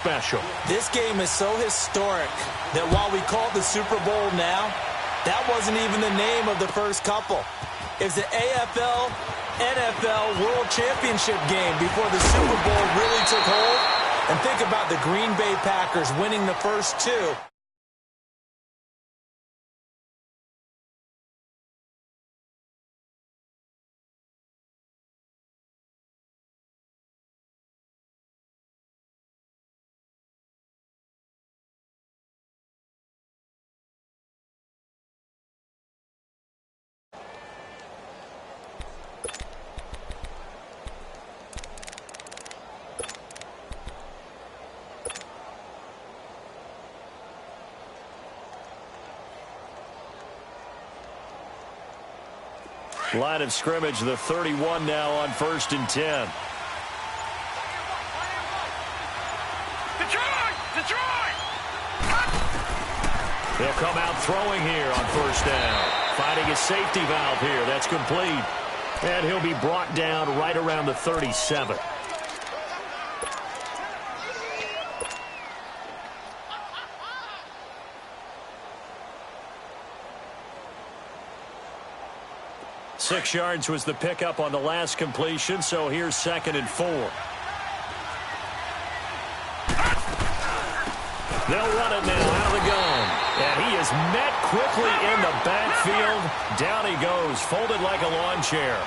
special. This game is so historic that while we call it the Super Bowl now, that wasn't even the name of the first couple. It's the AFL, NFL World Championship game before the Super Bowl really took hold. And think about the Green Bay Packers winning the first two. Line of scrimmage, the 31 now on 1st and 10. Detroit! They'll come out throwing here on 1st down. Finding a safety valve here. That's complete. And he'll be brought down right around the 37. Six yards was the pickup on the last completion, so here's 2nd and 4. They'll run it now out of the gun. And he is met quickly in the backfield. Down he goes, folded like a lawn chair.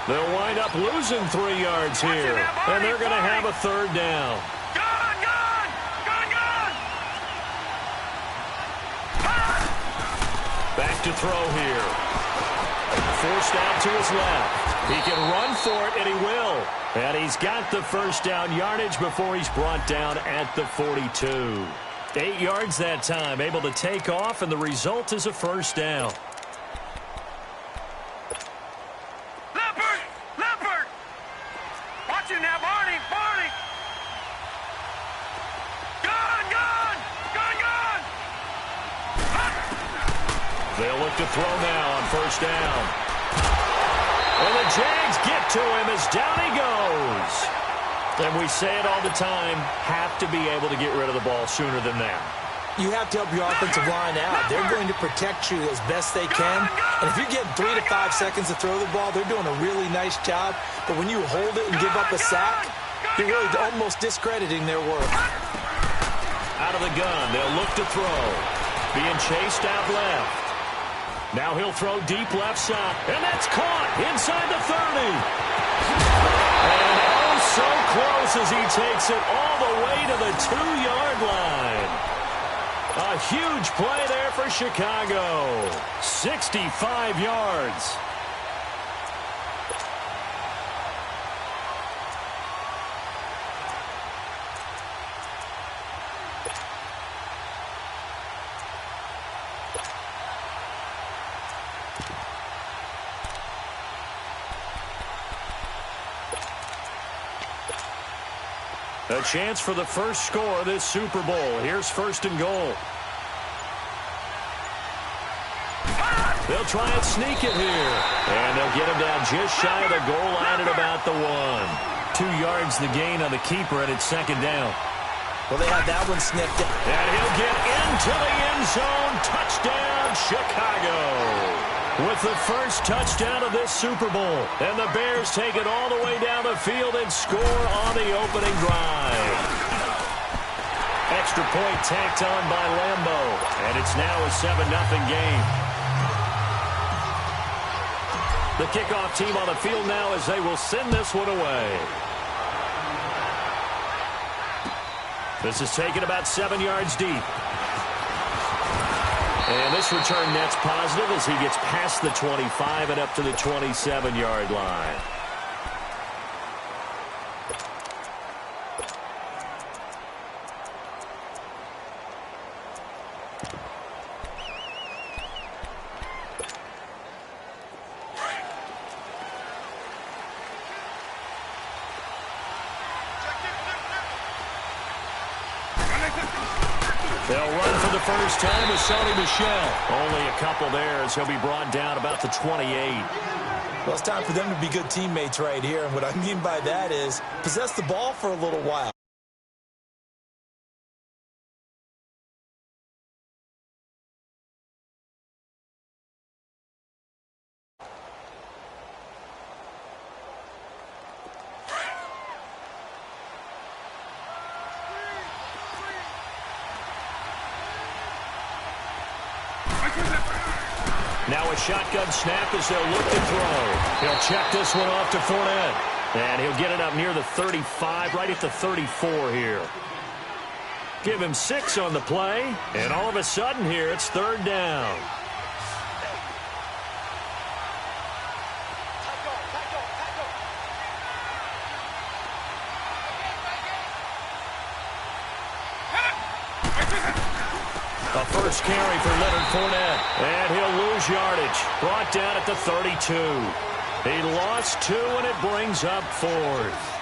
They'll wind up losing 3 yards here, and they're going to have a 3rd down. Back to throw here. Forced out to his left. He can run for it, and he will. And he's got the 1st down yardage before he's brought down at the 42. 8 yards that time, able to take off, and the result is a 1st down. Leopard! Watch him now, Barney! Gun! They'll look to throw now on 1st down. And the Jags get to him as down he goes. And we say it all the time, have to be able to get rid of the ball sooner than that. You have to help your offensive line out. They're going to protect you as best they can. And if you're getting 3 to 5 seconds to throw the ball, they're doing a really nice job. But when you hold it and give up a sack, you're really almost discrediting their work. Out of the gun, they'll look to throw. Being chased out left. Now he'll throw deep left side. And that's caught inside the 30. And oh, so close as he takes it all the way to the 2-yard line. A huge play there for Chicago. 65 yards. A chance for the first score of this Super Bowl. Here's 1st and goal. They'll try and sneak it here. And they'll get him down just shy of the goal line at about the 1. 2 yards the gain on the keeper, and it's 2nd down. Well, they have that one sniffed out. And he'll get into the end zone. Touchdown, Chicago. With the first touchdown of this Super Bowl. And the Bears take it all the way down the field and score on the opening drive. Extra point tacked on by Lambeau. And it's now a 7-0 game. The kickoff team on the field now as they will send this one away. This is taken about 7 yards deep. And this return net's positive as he gets past the 25 and up to the 27-yard line. They'll run for the first time with Sonny Michel. Only a couple there as he'll be brought down about the 28. Well, it's time for them to be good teammates right here. And what I mean by that is possess the ball for a little while. Now a shotgun snap as they'll look to throw. He'll check this one off to Fournette. And he'll get it up near the 35, right at the 34 here. Give him 6 on the play, and all of a sudden here, it's third down. A first carry for Leonard Fournette, and he'll lose yardage. Brought down at the 32. He lost 2, and it brings up 4th.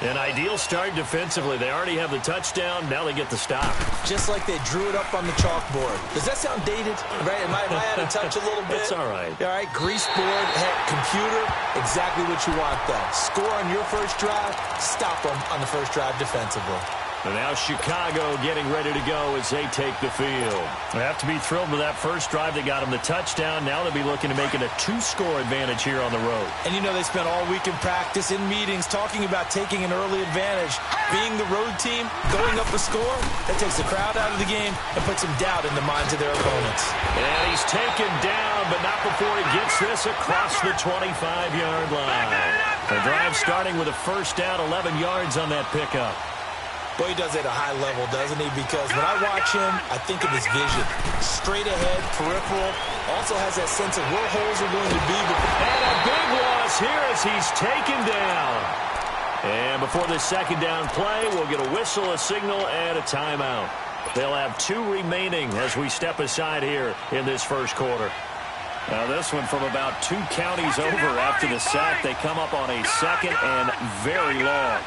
An ideal start defensively. They already have the touchdown. Now they get the stop. Just like they drew it up on the chalkboard. Does that sound dated? Right? Am I out of touch a little bit? It's all right. All right, grease board, computer, exactly what you want, though. Score on your first drive, stop them on the first drive defensively. And now Chicago getting ready to go as they take the field. They have to be thrilled with that first drive. They got them the touchdown. Now they'll be looking to make it a 2-score advantage here on the road. And you know they spent all week in practice, in meetings, talking about taking an early advantage. Being the road team, going up a score, that takes the crowd out of the game and puts some doubt in the minds of their opponents. And he's taken down, but not before he gets this across the 25-yard line. The drive starting with a first down, 11 yards on that pickup. Boy, he does it at a high level, doesn't he? Because when I watch him, I think of his vision. Straight ahead, peripheral. Also has that sense of where holes are going to be. And a big loss here as he's taken down. And before the second down play, we'll get a whistle, a signal, and a timeout. They'll have 2 remaining as we step aside here in this first quarter. Now this one from about 2 counties over after the sack. They come up on a second and very long.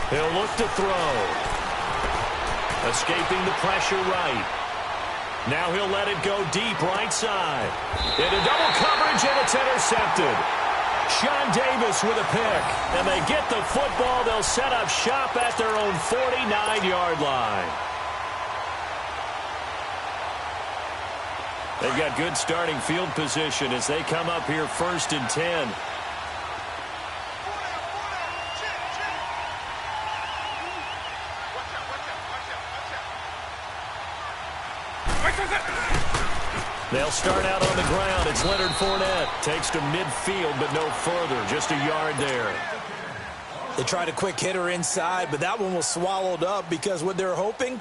He'll look to throw. Escaping the pressure right. Now he'll let it go deep right side. Into double coverage, and it's intercepted. Sean Davis with a pick. And they get the football. They'll set up shop at their own 49-yard line. They've got good starting field position as they come up here 1st and 10. They'll start out on the ground. It's Leonard Fournette. Takes to midfield, but no further. Just a yard there. They tried a quick hitter inside, but that one was swallowed up because what they're hoping,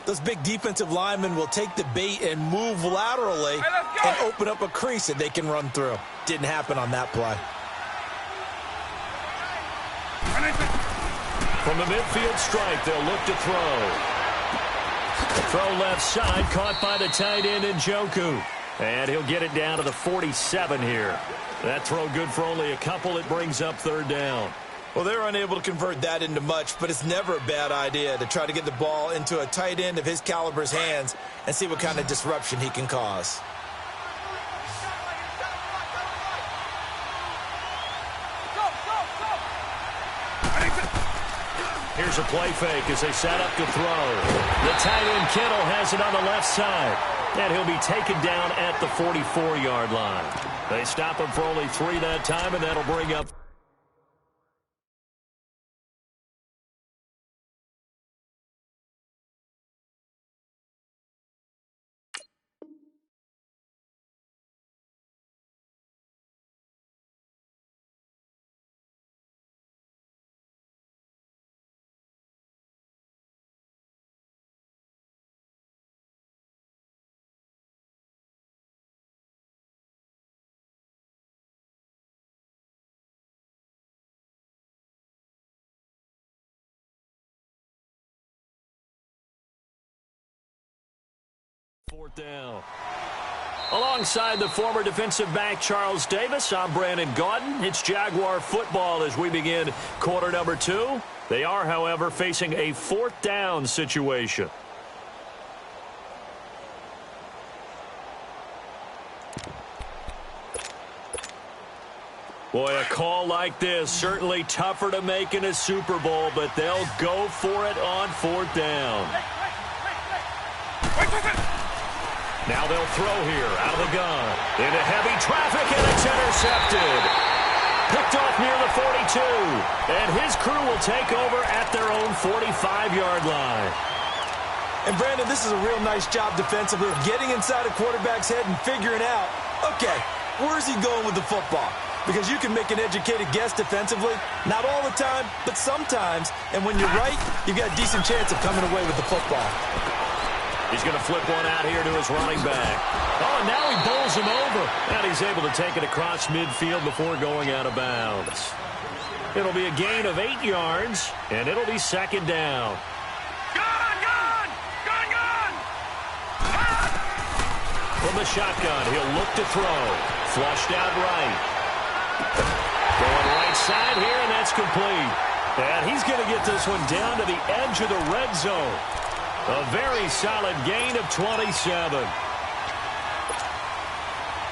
those big defensive linemen will take the bait and move laterally and open up a crease that they can run through. Didn't happen on that play. From the midfield stripe, they'll look to throw. Throw left side, caught by the tight end Njoku. And he'll get it down to the 47 here. That throw good for only a couple. It brings up third down. Well, they're unable to convert that into much, but it's never a bad idea to try to get the ball into a tight end of his caliber's hands and see what kind of disruption he can cause. Here's a play fake as they set up to throw. The tight end Kittle has it on the left side. And he'll be taken down at the 44-yard line. They stop him for only 3 that time, and that'll bring up. Fourth down. Alongside the former defensive back Charles Davis, I'm Brandon Gaudin. It's Jaguar football as we begin quarter number 2. They are, however, facing a 4th down situation. Boy, a call like this, certainly tougher to make in a Super Bowl, but they'll go for it on 4th down. Now they'll throw here, out of the gun. Into heavy traffic, and it's intercepted. Picked off near the 42. And his crew will take over at their own 45-yard line. And, Brandon, this is a real nice job defensively of getting inside a quarterback's head and figuring out, okay, where's he going with the football? Because you can make an educated guess defensively. Not all the time, but sometimes. And when you're right, you've got a decent chance of coming away with the football. He's going to flip one out here to his running back. Oh, and now he bowls him over. And he's able to take it across midfield before going out of bounds. It'll be a gain of 8 yards, and it'll be second down. From the shotgun, he'll look to throw. Flushed out right. Going right side here, and that's complete. And he's going to get this one down to the edge of the red zone. A very solid gain of 27.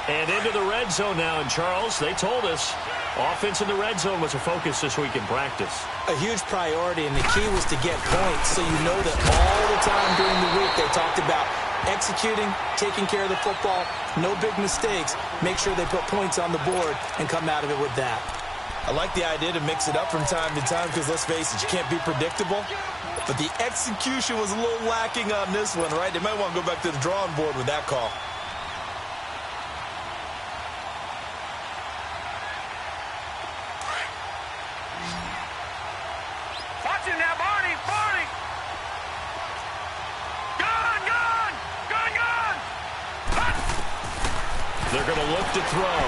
And into the red zone now. And, Charles, they told us offense in the red zone was a focus this week in practice. A huge priority, and the key was to get points. So you know that all the time during the week they talked about executing, taking care of the football, no big mistakes. Make sure they put points on the board and come out of it with that. I like the idea to mix it up from time to time because, let's face it, you can't be predictable. But the execution was a little lacking on this one, right? They might want to go back to the drawing board with that call. Watch him now, Barney! Barney! Gun! Gun! Gun! Gun! Hut! They're going to look to throw.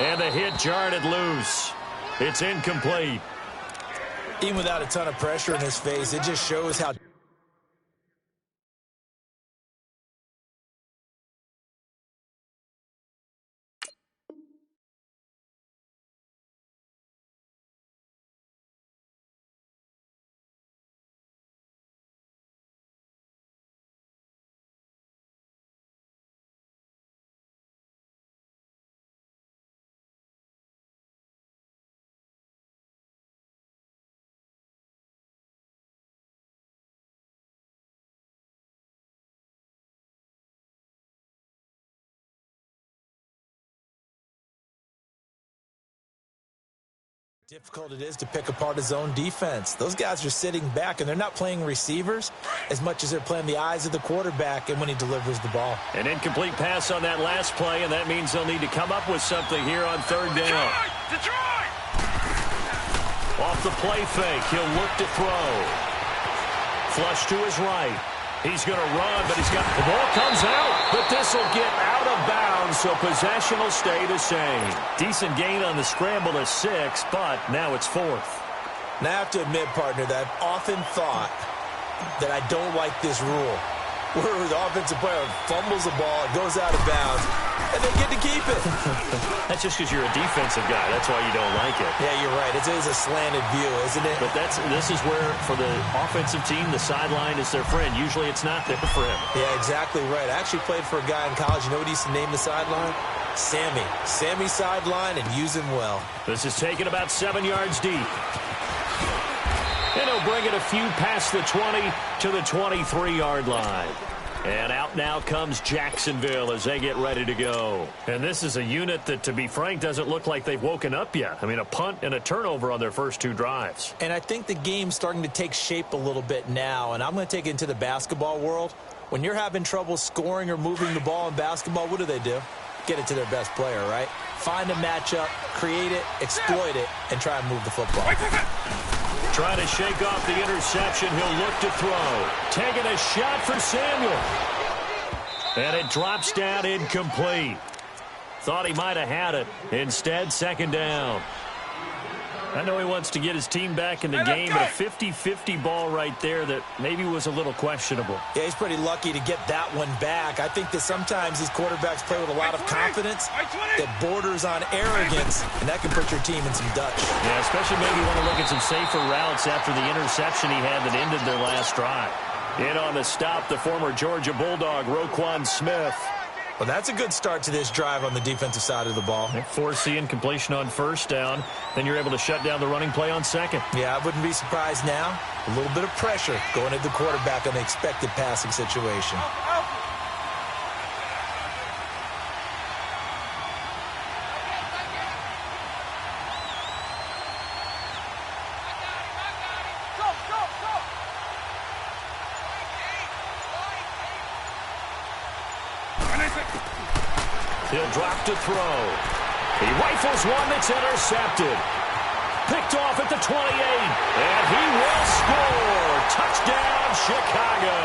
And the hit jarred it loose. It's incomplete. Even without a ton of pressure in his face, it just shows how difficult it is to pick apart his own defense. Those guys are sitting back, and they're not playing receivers as much as they're playing the eyes of the quarterback and when he delivers the ball. An incomplete pass on that last play, and that means they'll need to come up with something here on third down. Detroit! Off the play fake, he'll look to throw. Flush to his right. He's going to run, but the ball comes out, but this will get out of bounds, so possession will stay the same. Decent gain on the scramble to 6, but now it's 4th. Now I have to admit, partner, that I've often thought that I don't like this rule, where the offensive player fumbles the ball, it goes out of bounds, and they get to keep it. That's just because you're a defensive guy. That's why you don't like it. Yeah, you're right. It is a slanted view, isn't it? But this is where, for the offensive team, the sideline is their friend. Usually it's not there for him. Yeah, exactly right. I actually played for a guy in college. You know what he used to name the sideline? Sammy. Sammy sideline, and use him well. This is taken about 7 yards deep. And he'll bring it a few past the 20 to the 23-yard line. And out now comes Jacksonville as they get ready to go. And this is a unit that, to be frank, doesn't look like they've woken up yet. I mean, a punt and a turnover on their first 2 drives. And I think the game's starting to take shape a little bit now. And I'm going to take it into the basketball world. When you're having trouble scoring or moving the ball in basketball, what do? Get it to their best player, right? Find a matchup, create it, exploit it, and try and move the football. Trying to shake off the interception. He'll look to throw. Taking a shot for Samuel. And it drops down incomplete. Thought he might have had it. Instead, second down. I know he wants to get his team back in the game, but a 50-50 ball right there that maybe was a little questionable. Yeah, he's pretty lucky to get that one back. I think that sometimes these quarterbacks play with a lot of confidence that borders on arrogance, and that can put your team in some Dutch. Yeah, especially maybe want to look at some safer routes after the interception he had that ended their last drive. In on the stop, the former Georgia Bulldog, Roquan Smith. Well, that's a good start to this drive on the defensive side of the ball. Forcing completion on first down. Then you're able to shut down the running play on second. Yeah, I wouldn't be surprised now. A little bit of pressure going at the quarterback on the expected passing situation. He'll drop to throw. He rifles one that's intercepted. Picked off at the 28. And he will score. Touchdown, Chicago.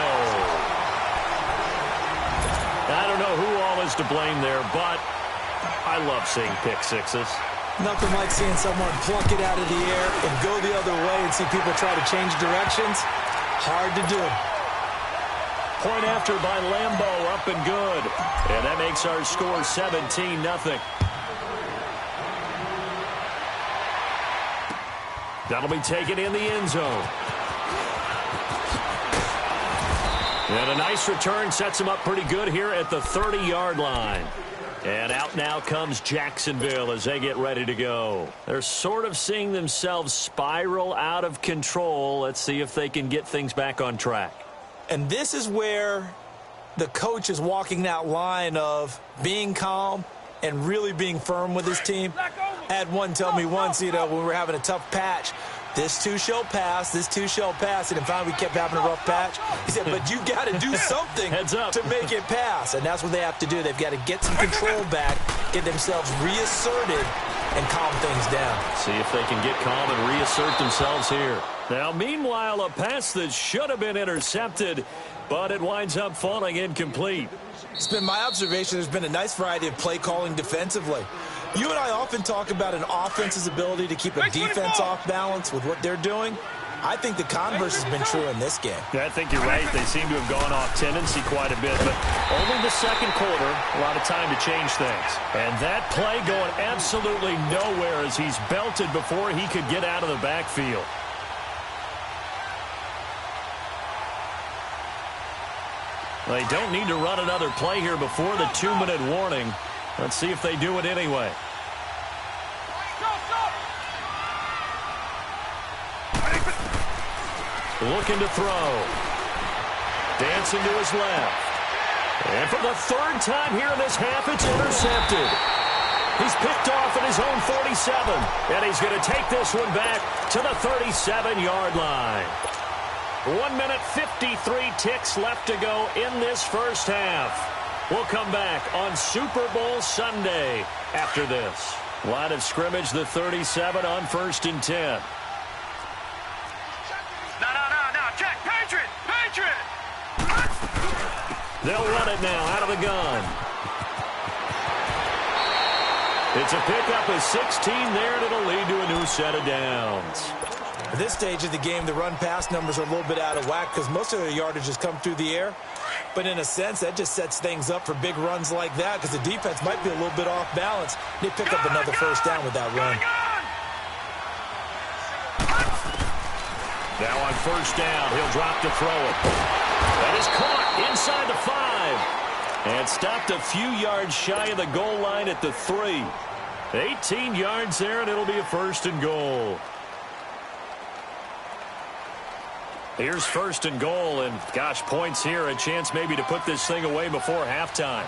I don't know who all is to blame there, but I love seeing pick sixes. Nothing like seeing someone pluck it out of the air and go the other way and see people try to change directions. Hard to do. Point after by Lambeau, up and good. And that makes our score 17-0. That'll be taken in the end zone. And a nice return sets him up pretty good here at the 30-yard line. And out now comes Jacksonville as they get ready to go. They're sort of seeing themselves spiral out of control. Let's see if they can get things back on track. And this is where the coach is walking that line of being calm and really being firm with his team. I had one tell me once, when we were having a tough patch, this too shall pass, this too shall pass. And finally we kept having a rough patch. He said, but you got to do something to make it pass. And that's what they have to do. They've got to get some control back, get themselves reasserted, and calm things down. See if they can get calm and reassert themselves here. Now, meanwhile, a pass that should have been intercepted, but it winds up falling incomplete. It's been my observation there's been a nice variety of play calling defensively. You and I often talk about an offense's ability to keep a defense off balance with what they're doing. I think the converse has been true in this game. Yeah, I think you're right. They seem to have gone off tendency quite a bit, but only the second quarter, a lot of time to change things. And that play going absolutely nowhere as he's belted before he could get out of the backfield. They don't need to run another play here before the 2-minute warning. Let's see if they do it anyway. Looking to throw. Dancing to his left. And for the third time here in this half, it's intercepted. He's picked off at his own 47. And he's going to take this one back to the 37-yard line. 1 minute, 53 ticks left to go in this first half. We'll come back on Super Bowl Sunday after this. Line of scrimmage, the 37 on 1st and 10. No, check, Patriot! They'll run it now out of the gun. It's a pickup of 16 there, and it'll lead to a new set of downs. At this stage of the game, the run-pass numbers are a little bit out of whack because most of their yardage has come through the air. But in a sense, that just sets things up for big runs like that because the defense might be a little bit off balance. They pick up another first down with that run. Now on first down, he'll drop to throw it. That is caught inside the 5. And stopped a few yards shy of the goal line at the 3. 18 yards there, and it'll be a 1st and goal. Here's 1st and goal, and gosh, points here, a chance maybe to put this thing away before halftime.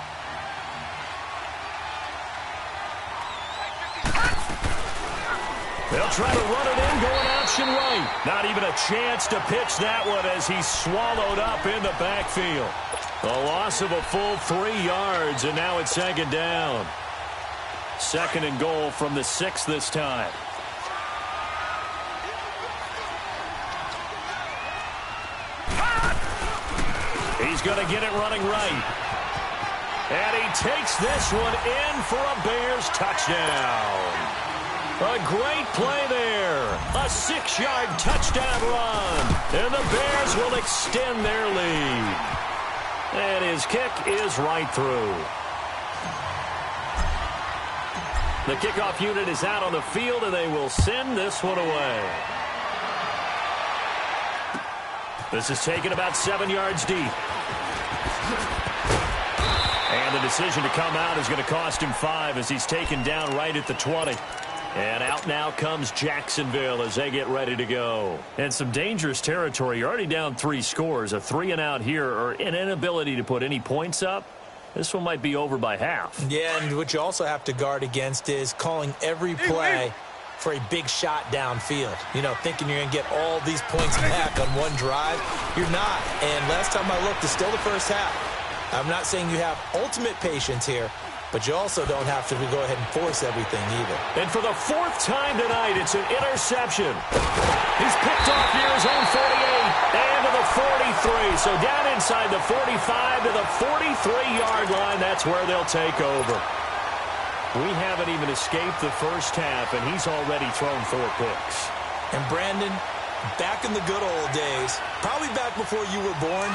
They'll try to run it in, going option right. Not even a chance to pitch that one as he's swallowed up in the backfield. A loss of a full 3 yards, and now it's 2nd down. 2nd and goal from the 6 this time. He's going to get it running right. And he takes this one in for a Bears touchdown. A great play there. A 6-yard touchdown run. And the Bears will extend their lead. And his kick is right through. The kickoff unit is out on the field, and they will send this one away. This is taken about 7 yards deep. And the decision to come out is going to cost him 5 as he's taken down right at the 20. And out now comes Jacksonville as they get ready to go. And some dangerous territory. You're already down 3 scores. A 3-and-out here, or an inability to put any points up. This one might be over by half. Yeah, and what you also have to guard against is calling every play for a big shot downfield. Thinking you're going to get all these points back on one drive. You're not. And last time I looked, it's still the first half. I'm not saying you have ultimate patience here, but you also don't have to go ahead and force everything either. And for the fourth time tonight, it's an interception. He's picked off near his own 48 and to the 43. So down inside the 45 to the 43-yard line, that's where they'll take over. We haven't even escaped the first half, and he's already thrown 4 picks. And Brandon, back in the good old days, probably back before you were born,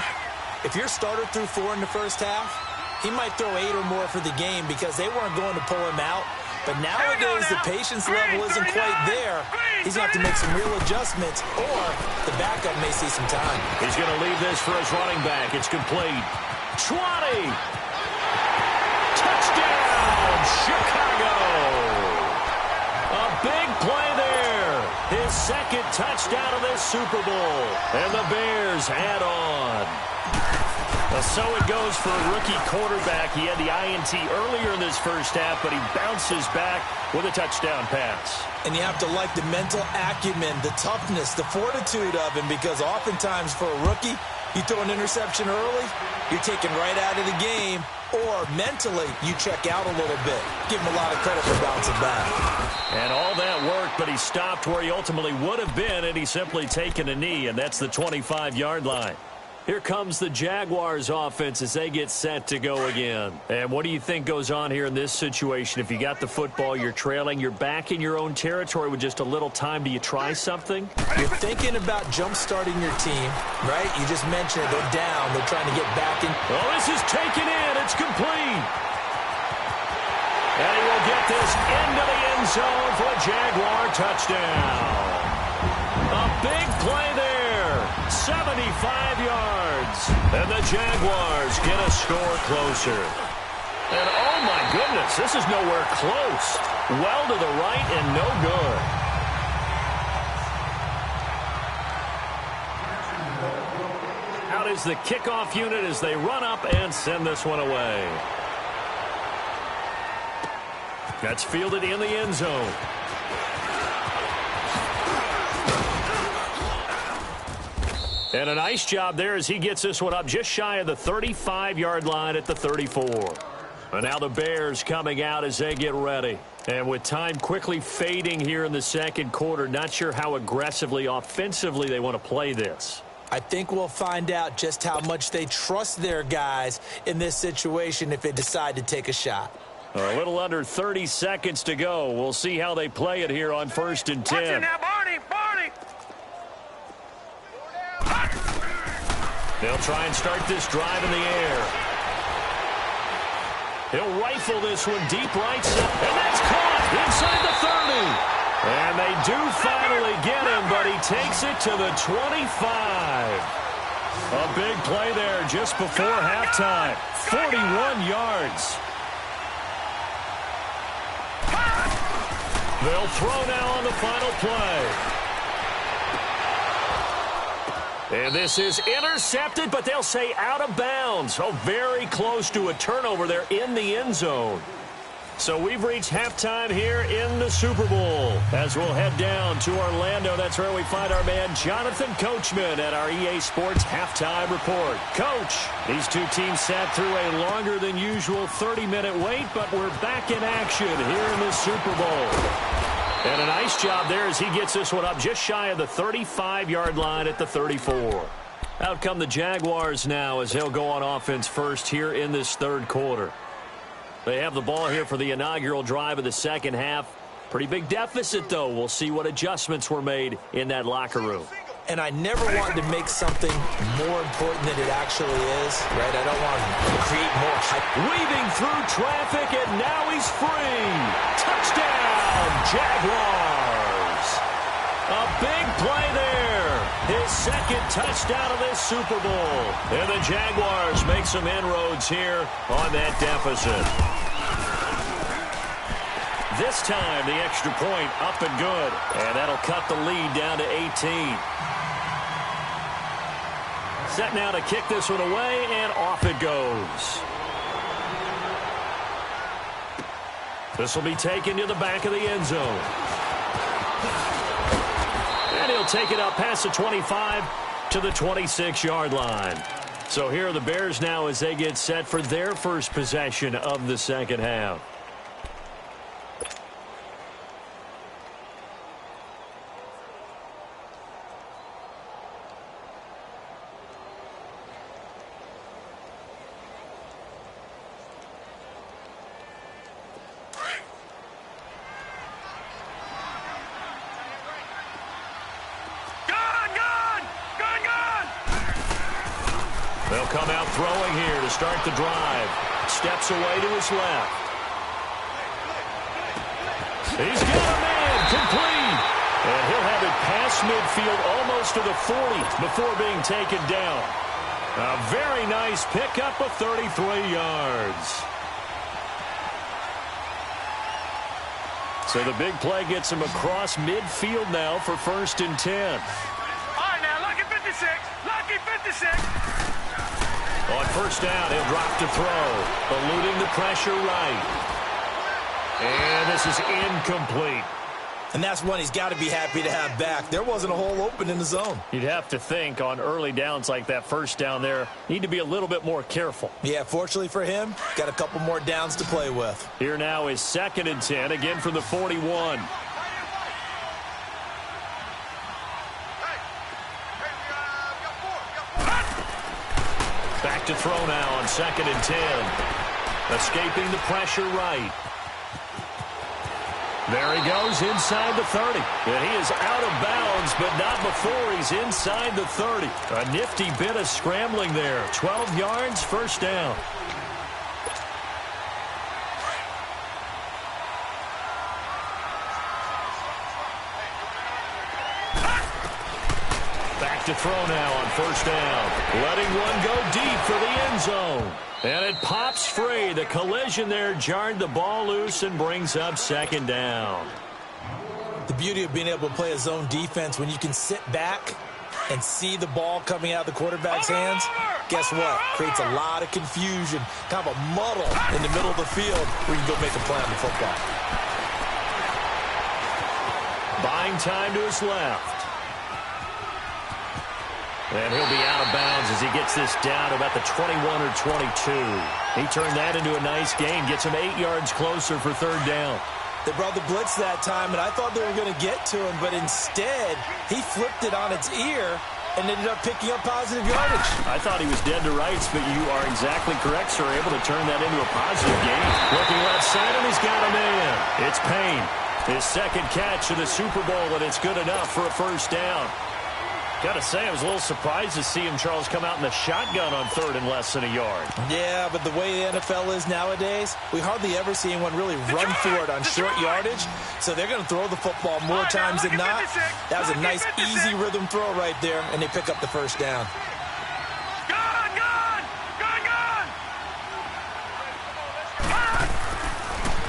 if your starter threw 4 in the first half, he might throw 8 or more for the game because they weren't going to pull him out. But nowadays, the patience level isn't quite there. He's going to have to make some real adjustments, or the backup may see some time. He's going to leave this for his running back. It's complete. 20. Touchdown, Chicago. A big play there. His second touchdown of this Super Bowl. And the Bears add on. So it goes for a rookie quarterback. He had the INT earlier in this first half, but he bounces back with a touchdown pass. And you have to like the mental acumen, the toughness, the fortitude of him, because oftentimes for a rookie, you throw an interception early, you're taken right out of the game, or mentally you check out a little bit. Give him a lot of credit for bouncing back. And all that worked, but he stopped where he ultimately would have been, and he's simply taken a knee, and that's the 25-yard line. Here comes the Jaguars offense as they get set to go again. And what do you think goes on here in this situation? If you got the football, you're trailing, you're back in your own territory with just a little time. Do you try something? You're thinking about jump-starting your team, right? You just mentioned it. They're down. They're trying to get back in. Well, this is taken in. It's complete. And he will get this into the end zone for a Jaguar touchdown. A big play there. 75 yards. And the Jaguars get a score closer. And oh my goodness, this is nowhere close. Well to the right and no good. Out is the kickoff unit as they run up and send this one away. That's fielded in the end zone. And a nice job there as he gets this one up just shy of the 35-yard line at the 34. And now the Bears coming out as they get ready. And with time quickly fading here in the second quarter, not sure how aggressively, offensively they want to play this. I think we'll find out just how much they trust their guys in this situation if they decide to take a shot. A little under 30 seconds to go. We'll see how they play it here on 1st and 10. Watch it now, Barney! They'll try and start this drive in the air. He'll rifle this one deep right side. And that's caught inside the 30. And they do finally get him, but he takes it to the 25. A big play there just before halftime. 41 yards. They'll throw now on the final play. And this is intercepted, but they'll say out of bounds. Oh, very close to a turnover there in the end zone. So we've reached halftime here in the Super Bowl. As we'll head down to Orlando, that's where we find our man Jonathan Coachman at our EA Sports Halftime Report. Coach, these two teams sat through a longer than usual 30-minute wait, but we're back in action here in the Super Bowl. And a nice job there as he gets this one up just shy of the 35-yard line at the 34. Out come the Jaguars now as they'll go on offense first here in this third quarter. They have the ball here for the inaugural drive of the second half. Pretty big deficit, though. We'll see what adjustments were made in that locker room. And I never want to make something more important than it actually is, right? I don't want to create more hype. Weaving through traffic, and now he's free. Touchdown, Jaguars. A big play there. His second touchdown of this Super Bowl. And the Jaguars make some inroads here on that deficit. This time, the extra point up and good. And that'll cut the lead down to 18. Set now to kick this one away, and off it goes. This will be taken to the back of the end zone. And he'll take it up past the 25 to the 26-yard line. So here are the Bears now as they get set for their first possession of the second half. They'll come out throwing here to start the drive. Steps away to his left. He's got a man complete. And he'll have it past midfield almost to the 40 before being taken down. A very nice pickup of 33 yards. So the big play gets him across midfield now for 1st and 10. All right, now, lucky 56. Lucky 56. On 1st down, he'll drop to throw, eluding the pressure right. And this is incomplete. And that's one he's got to be happy to have back. There wasn't a hole open in the zone. You'd have to think on early downs like that 1st down there, need to be a little bit more careful. Yeah, fortunately for him, got a couple more downs to play with. Here now is 2nd and 10, again from the 41. Back to throw now on 2nd and 10. Escaping the pressure right. There he goes inside the 30. And he is out of bounds, but not before he's inside the 30. A nifty bit of scrambling there. 12 yards, 1st down. Back to throw now on 1st down. Letting one go deep for the end zone. And it pops free. The collision there jarred the ball loose and brings up 2nd down. The beauty of being able to play a zone defense when you can sit back and see the ball coming out of the quarterback's hands, guess what? Creates a lot of confusion, kind of a muddle in the middle of the field where you can go make a play on the football. Buying time to his left. And he'll be out of bounds as he gets this down to about the 21 or 22. He turned that into a nice gain, gets him 8 yards closer for 3rd down. They brought the blitz that time, and I thought they were going to get to him, but instead, he flipped it on its ear and ended up picking up positive yardage. I thought he was dead to rights, but you are exactly correct, sir. Able to turn that into a positive gain. Looking left side, and he's got a man. It's Payne. His 2nd catch of the Super Bowl, and it's good enough for a 1st down. Got to say, I was a little surprised to see him, Charles, come out in the shotgun on 3rd and less than a yard. Yeah, but the way the NFL is nowadays, we hardly ever see anyone really run for it on short yardage. So they're going to throw the football more times than not. That was a nice, easy rhythm throw right there, and they pick up the 1st down.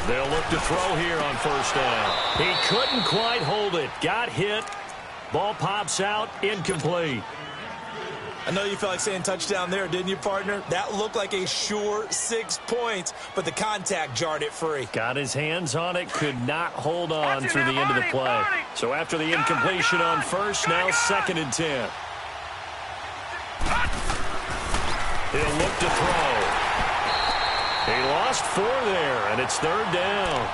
They'll look to throw here on 1st down. He couldn't quite hold it. Got hit. Ball pops out, incomplete. I know you felt like saying touchdown there, didn't you, partner? That looked like a sure 6 points, but the contact jarred it free. Got his hands on it, could not hold on through the end of the play. So after the incompletion on 1st, now 2nd and 10. He'll look to throw. He lost 4 there, and it's 3rd down.